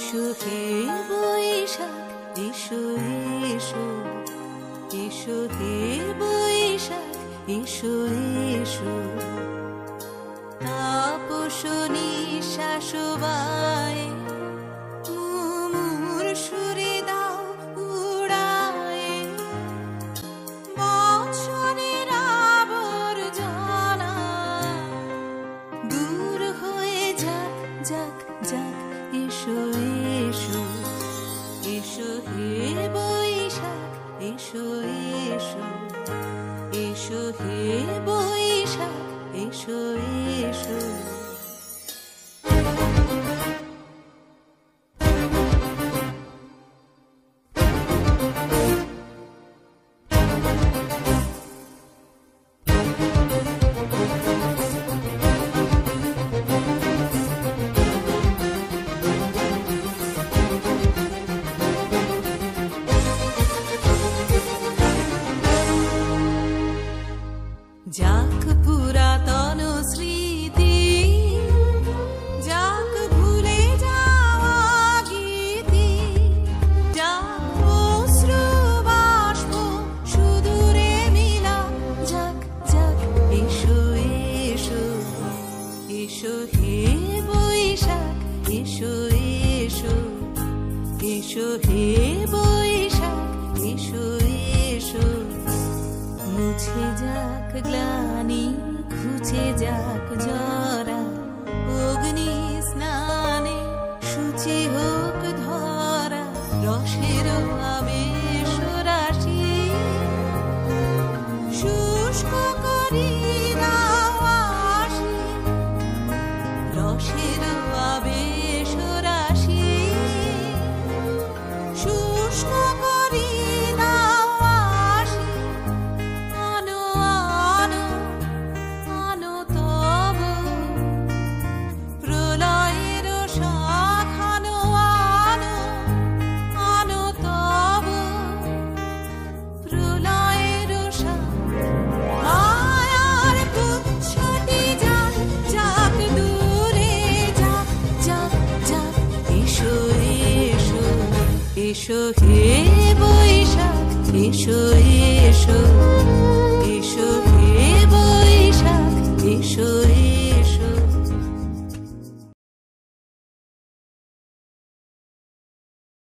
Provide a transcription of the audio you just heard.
এসো হে বৈশাখ এসো এসো, এসো হে বৈশাখ এসো এসো। তাপস নিঃশ্বাস বায়ে তুমুর সুরে দাও উড়ায়ে, বৎসরের আবর্জনা দূর হয়ে যাক যাক যাক। এসো এসো, এসো হে বৈশাখ এসো এসো, এসো হে বৈশাখ এসো এসো। যাক পুরাতন স্মৃতি, যাক ভুলে যাওয়া গীতি, যাক অশ্রু বাষ্প সুদূরে মিলা যাক যাক। এসো এসো, এসো হে বৈশাখ এসো এসো, এসো হে বৈশাখ এসো এসো। মুছে যাক গ্লানি ঘুচে যাক জরা, অগ্নি স্নানে সূচি হোক ধরা। রসের আবেশ রাশি শুষ্ক করি দাও আসি, রসের আবেশ রাশি শুষ্ক করি দাও আসি। আনো আনো আনো তব প্রলয়ের শাখানো, আনো আনো তব প্রলয়ের শাখ। মায়ার পুচ্ছটি যাক যাক দূরে যাক যাক যাক। এসো এসো, এসো হে বৈশাখ এসো এসো, এসো হে বৈশাখ এসো এসো।